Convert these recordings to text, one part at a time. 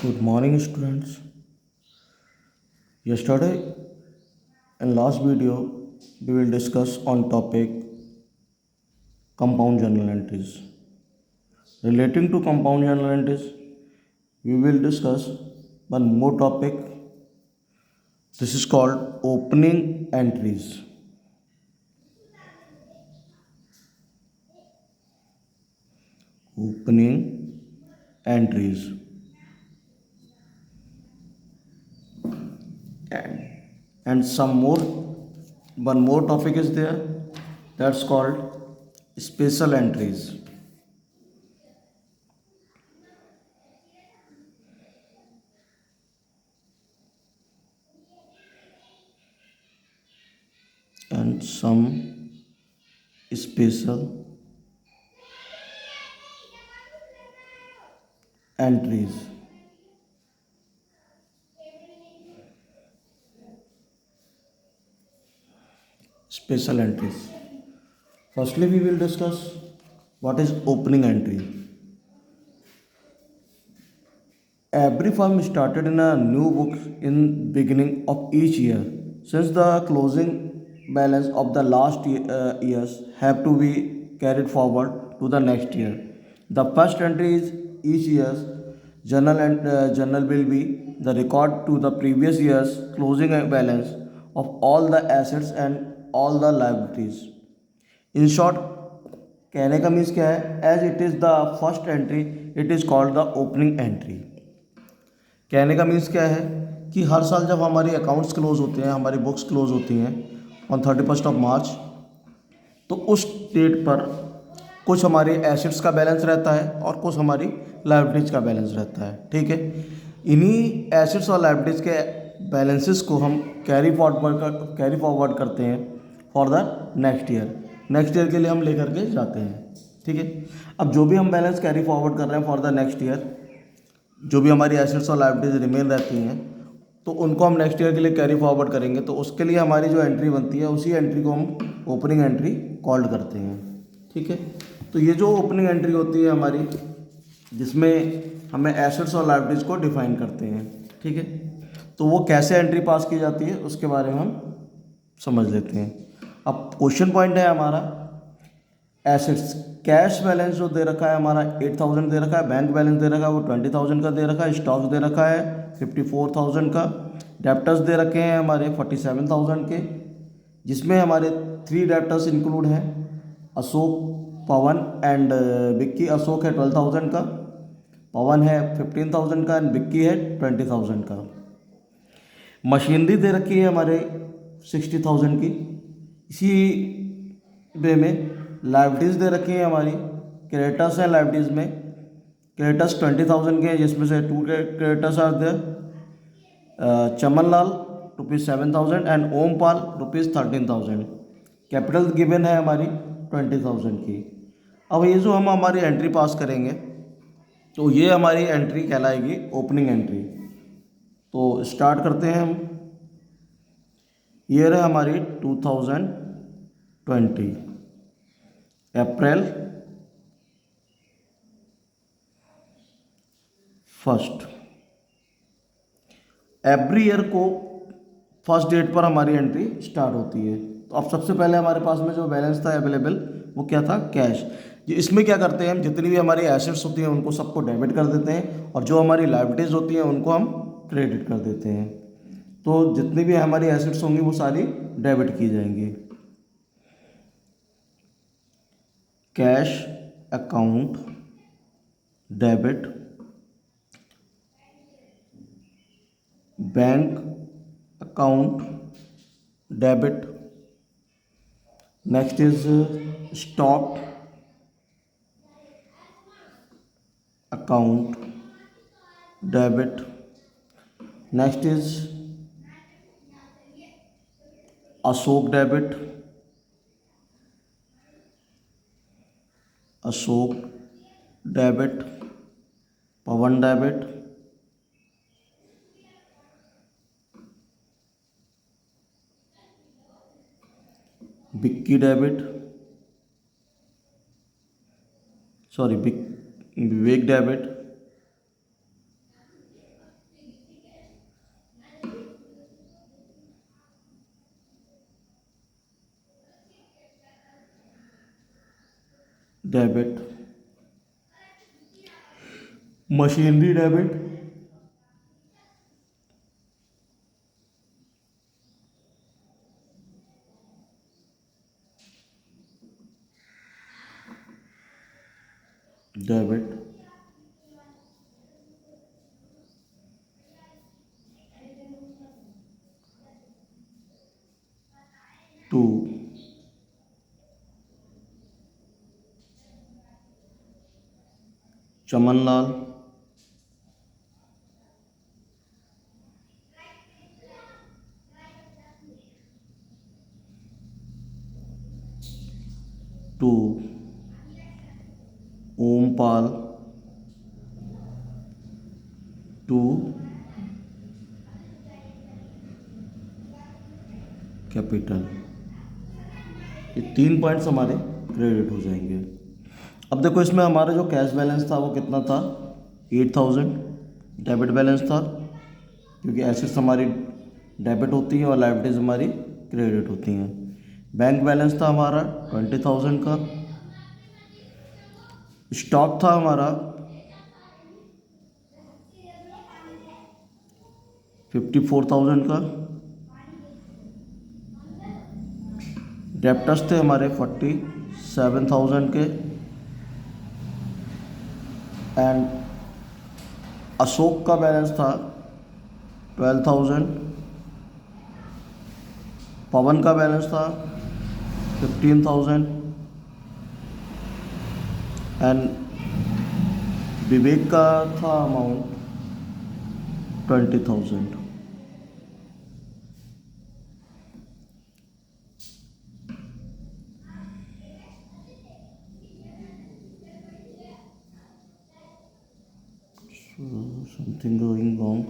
Good morning, students. Yesterday, in last video, we will discuss on topic compound journal entries. Relating to compound journal entries, we will discuss one more topic. This is called opening entries. Opening entries. And one more topic is there, that's called special entries. And some special entries. Special entries. Firstly, we will discuss what is opening entry. Every firm started in a new book in beginning of each year. Since the closing balance of the last years have to be carried forward to the next year. The first entry is each year's journal and journal will be the record to the previous year's closing balance of all the assets and all the liabilities. In short कहने का means क्या है, as it is the first entry it is called the opening entry. कहने का means क्या है कि हर साल जब हमारी अकाउंट्स क्लोज होते हैं, हमारी बुक्स क्लोज होती हैं ऑन 31 ऑफ मार्च, तो उस डेट पर कुछ हमारे एसेट्स का बैलेंस रहता है और कुछ हमारी लाइबिलिटीज़ का बैलेंस रहता है। ठीक है, इन्हीं एसेट्स और लाइबिलिटीज़ के बैलेंसेस को हम कैरी फॉरवर्ड करते हैं for the next year. Next year के लिए हम लेकर के जाते हैं। ठीक है, अब जो भी हम बैलेंस कैरी फॉरवर्ड कर रहे हैं फॉर द नेक्स्ट ईयर, जो भी हमारी एसेट्स और लाइबिलिटीज रिमेन रहती हैं, तो उनको हम नेक्स्ट ईयर के लिए कैरी फॉरवर्ड करेंगे। तो उसके लिए हमारी जो एंट्री बनती है, उसी एंट्री को हम ओपनिंग एंट्री कॉल्ड करते हैं। ठीक है, तो ये जो ओपनिंग एंट्री होती है हमारी, जिसमें हमें एसेट्स और लाइबिलिटीज को डिफाइन करते हैं। ठीक है, तो वो कैसे एंट्री पास की जाती है उसके बारे में हम समझ लेते हैं। अब क्वेश्चन पॉइंट है हमारा एसेट्स। कैश बैलेंस जो दे रखा है हमारा 8000 दे रखा है, बैंक बैलेंस दे रखा है वो 20000 का दे रखा है, स्टॉक्स दे रखा है 54000 का, डेप्टर्स दे रखे हैं हमारे 47000 के, जिसमें हमारे 3 डेप्टर्स इंक्लूड हैं, अशोक, पवन एंड विक्की। अशोक है 12000 का, पवन है 15000 का एंड विक्की है 20000 का। मशीनरी दे रखी है हमारे 60000 की। इसी वे में लाइबिलिटीज़ दे रखी है हमारी, क्रेडिटर्स हैं लाइबिलिटीज़ में, क्रेडिटर्स 20000 के हैं, जिसमें से 2 creditors are there, Chaman Lal ₹7000 and Ompal ₹13000। Capital given है हमारी 20000 की। अब ये जो हम हमारी एंट्री पास करेंगे, तो ये हमारी एंट्री कहलाएगी ओपनिंग एंट्री। तो स्टार्ट करते हैं हम। ईयर है हमारी 2020, अप्रैल 1। एवरी ईयर को फर्स्ट डेट पर हमारी एंट्री स्टार्ट होती है। तो अब सबसे पहले हमारे पास में जो बैलेंस था अवेलेबल, वो क्या था, कैश। इसमें क्या करते हैं हम, जितनी भी हमारी एसेट्स होती हैं उनको सबको डेबिट कर देते हैं, और जो हमारी लाइबिलिटीज़ होती हैं उनको हम क्रेडिट कर देते हैं। तो जितनी भी हमारी एसेट्स होंगी वो सारी डेबिट की जाएंगी। Cash account debit, bank account debit, next is stock account debit, next is Ashok debit, Ashok debit, Pawan debit, Vicky debit, Vivek debit, debit, machinery debit, debit, to Chamanlal, to Ompal, to capital. ये 3 पॉइंट्स हमारे क्रेडिट हो जाएंगे। अब देखो इसमें हमारा जो कैश बैलेंस था वो कितना था, 8000 डेबिट बैलेंस था, क्योंकि एसेट्स हमारी डेबिट होती हैं और लायबिलिटीज हमारी क्रेडिट होती हैं। बैंक बैलेंस था हमारा 20,000 का। स्टॉक था हमारा 54,000 का। डेप्टर्स थे हमारे 47,000 के। एंड अशोक का बैलेंस था 12,000। पवन का बैलेंस था 15,000। एंड विवेक का था अमाउंट 20,000। Something going wrong.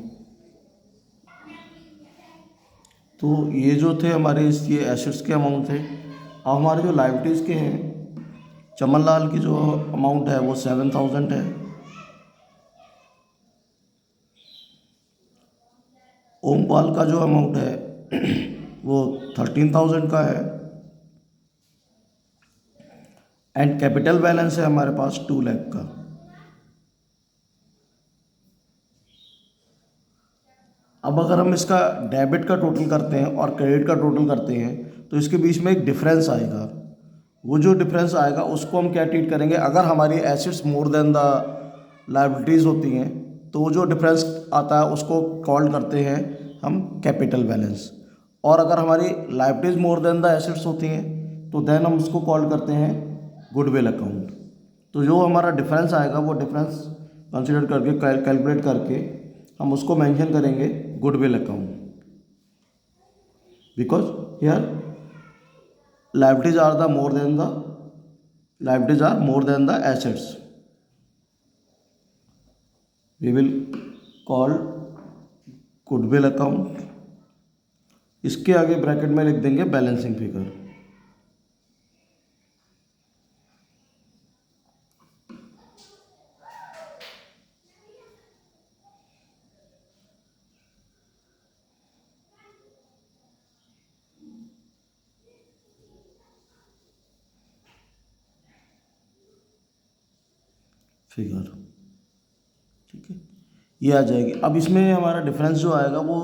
तो ये जो थे हमारे ये एसेट्स के अमाउंट थे। अब हमारे जो लायबिलिटीज़ के हैं, चमनलाल की जो अमाउंट है वो 7,000 है। ओमपाल का जो अमाउंट है वो 13,000 का है। एंड कैपिटल बैलेंस है हमारे पास 2 लाख का। अब अगर हम इसका डेबिट का टोटल करते हैं और क्रेडिट का टोटल करते हैं तो इसके बीच में एक डिफरेंस आएगा। वो जो डिफरेंस आएगा उसको हम क्या ट्रीट करेंगे, अगर हमारी assets more than the liabilities होती हैं तो वो जो डिफरेंस आता है उसको कॉल करते हैं हम कैपिटल बैलेंस। और अगर हमारी liabilities more than the assets होती हैं तो देन हम उसको कॉल करते हैं गुडविल अकाउंट। तो जो हमारा डिफरेंस आएगा वो डिफरेंस कंसिडर करके कैलकुलेट करके हम उसको मेंशन करेंगे goodwill account, because here liabilities are the more than the liabilities are more than the assets. We will call goodwill account। इसके आगे ब्रैकेट में लिख देंगे बैलेंसिंग फिगर। फिगर ठीक है, ये आ जाएगी। अब इसमें हमारा डिफरेंस जो आएगा वो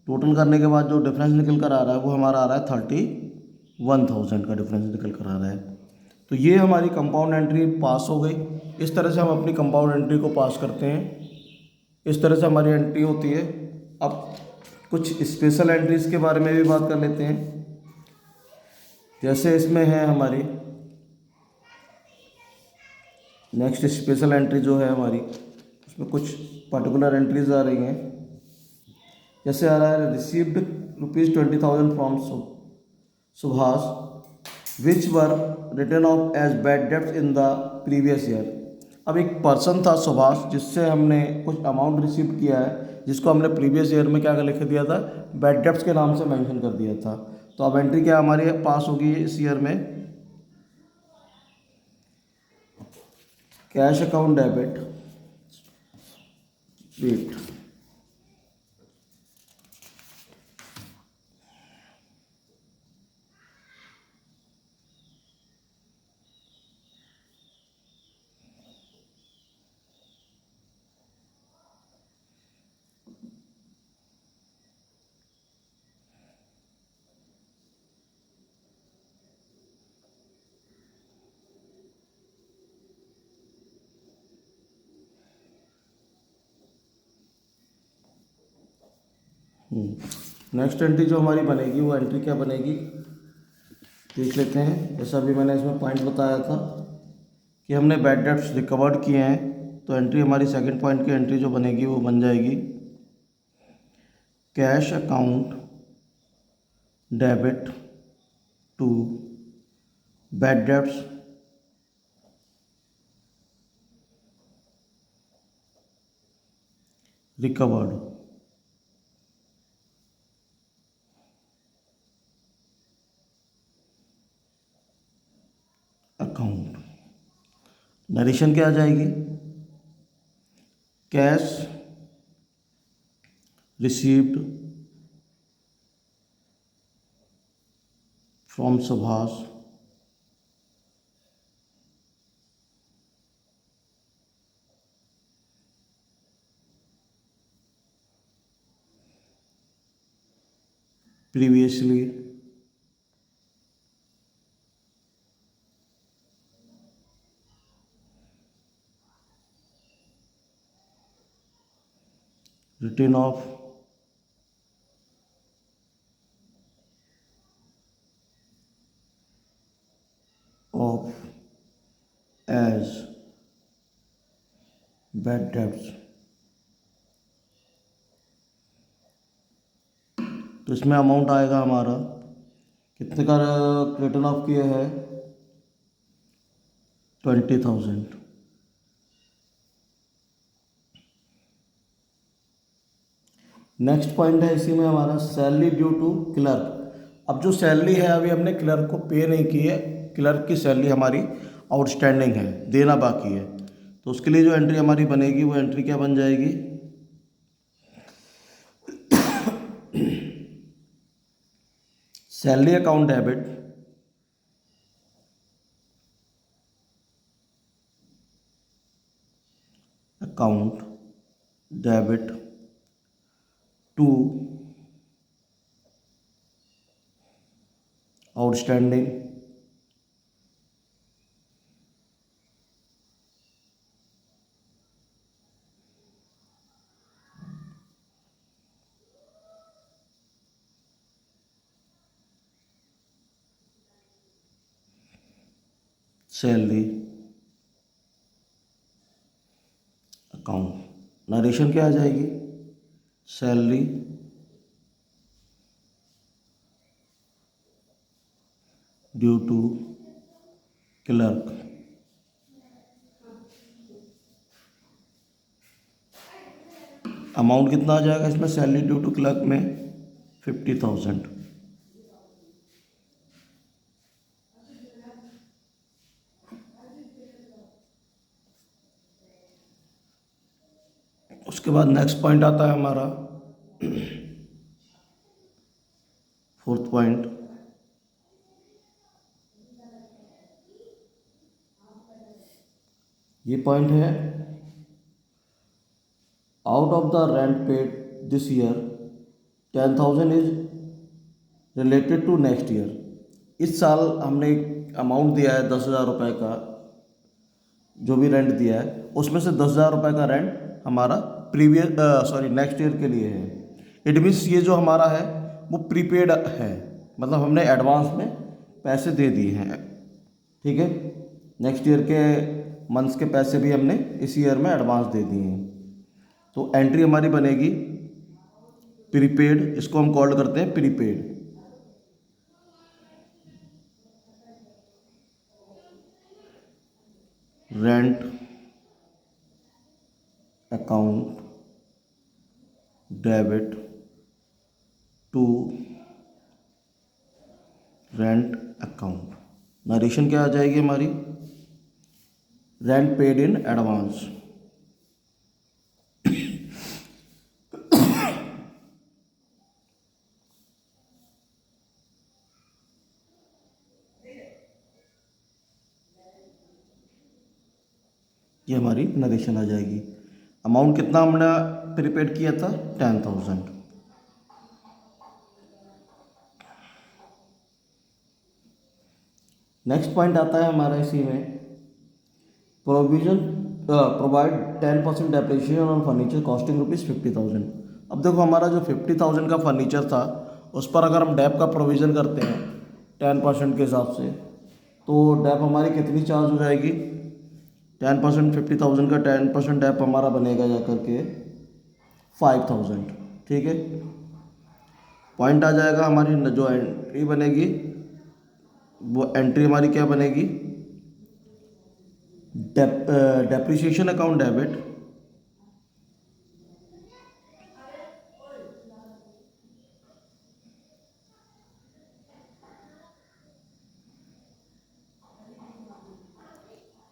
टोटल करने के बाद जो डिफरेंस निकल कर आ रहा है वो हमारा आ रहा है 31,000 का डिफरेंस निकल कर आ रहा है। तो ये हमारी कंपाउंड एंट्री पास हो गई। इस तरह से हम अपनी कंपाउंड एंट्री को पास करते हैं। इस तरह से हमारी एंट्री होती है। अब कुछ स्पेशल एंट्रीज के बारे में भी बात कर लेते हैं। जैसे इसमें है हमारी नेक्स्ट स्पेशल एंट्री जो है हमारी, उसमें कुछ पर्टिकुलर एंट्रीज आ रही हैं। जैसे आ रहा है received ₹20,000 from Subhash which were return of as bad debts in the previous year. अब एक पर्सन था सुभाष जिससे हमने कुछ अमाउंट रिसीव किया है, जिसको हमने प्रीवियस ईयर में क्या लिख दिया था, बैड डेब्ट्स के नाम से मेंशन कर दिया था। तो अब एंट्री क्या हमारी पास होगी इस ईयर में, cash account debit wait next entry जो हमारी बनेगी वो एंट्री क्या बनेगी देख लेते हैं। जैसा अभी मैंने इसमें पॉइंट बताया था कि हमने बैड डेब्ट्स रिकवर्ड किए हैं, तो एंट्री हमारी सेकंड पॉइंट की एंट्री जो बनेगी वो बन जाएगी cash account debit to bad debts recovered account. Narration क्या आ जाएगी, cash received from Subhash previously written off of as bad debts। तो इसमें अमाउंट आएगा हमारा कितने का रिटर्न ऑफ किया है 20,000। नेक्स्ट पॉइंट है इसी में हमारा सैलरी ड्यू टू क्लर्क। अब जो सैलरी है अभी हमने क्लर्क को पे नहीं की है, क्लर्क की सैलरी हमारी आउटस्टैंडिंग है, देना बाकी है। तो उसके लिए जो एंट्री हमारी बनेगी वो एंट्री क्या बन जाएगी, salary account debit account debit to outstanding salary account. Narration क्या आ जाएगी, salary due to clerk. Amount कितना आ जाएगा इसमें सैलरी ड्यू टू क्लर्क में 50,000। उसके बाद नेक्स्ट पॉइंट आता है हमारा फोर्थ पॉइंट, ये पॉइंट है out of the rent paid this year 10,000 is related to next year. इस साल हमने एक अमाउंट दिया है 10,000 रुपये का, जो भी रेंट दिया है उसमें से 10,000 रुपये का रेंट हमारा नेक्स्ट ईयर के लिए है। इट मीन्स ये जो हमारा है वो प्रीपेड है, मतलब हमने एडवांस में पैसे दे दिए हैं, ठीक है। नेक्स्ट ईयर के मंथ्स के पैसे भी हमने इस ईयर में एडवांस दे दिए हैं। तो एंट्री हमारी बनेगी प्रीपेड, इसको हम कॉल करते हैं prepaid. Rent account debit to rent account. Narration क्या आ जाएगी हमारी, रेंट पेड इन एडवांस। ये हमारी नरेशन आ जाएगी। अमाउंट कितना हमने प्रीपेड किया था 10,000। नेक्स्ट पॉइंट आता है हमारा इसी में provision provide 10% depreciation on furniture costing ₹50,000। अब देखो हमारा जो 50,000 का फर्नीचर था उस पर अगर हम डैप का प्रोविज़न करते हैं 10% के हिसाब से, तो डैप हमारी कितनी चार्ज हो जाएगी? 10%, 50,000 का 10% डैप हमारा बनेगा जा करके 5,000। ठीक है, पॉइंट आ जाएगा। हमारी जो एंट्री बनेगी वो एंट्री हमारी क्या बनेगी? Depreciation account debit,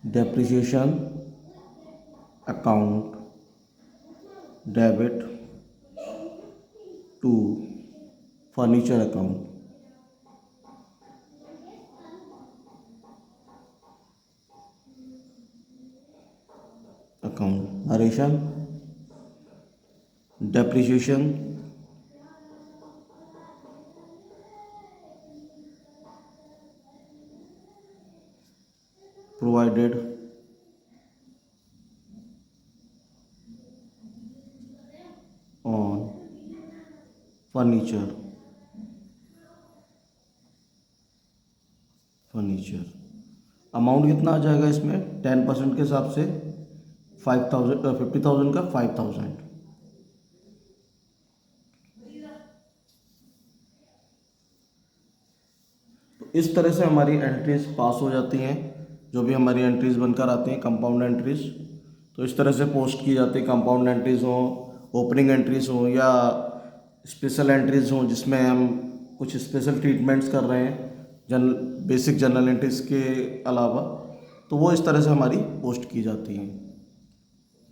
depreciation account debit to furniture account. Narration, depreciation provided on furniture amount कितना आ जाएगा इसमें? 10% के हिसाब से 5,000, 50,000 का 5,000। तो इस तरह से हमारी एंट्रीज पास हो जाती हैं। जो भी हमारी एंट्रीज बनकर आती हैं कंपाउंड एंट्रीज, तो इस तरह से पोस्ट की जाती है। कंपाउंड एंट्रीज हो, ओपनिंग एंट्रीज हो, या स्पेशल एंट्रीज हो जिसमें हम कुछ स्पेशल ट्रीटमेंट्स कर रहे हैं बेसिक जनरल एंट्रीज के अलावा, तो वो इस तरह से हमारी पोस्ट की जाती हैं।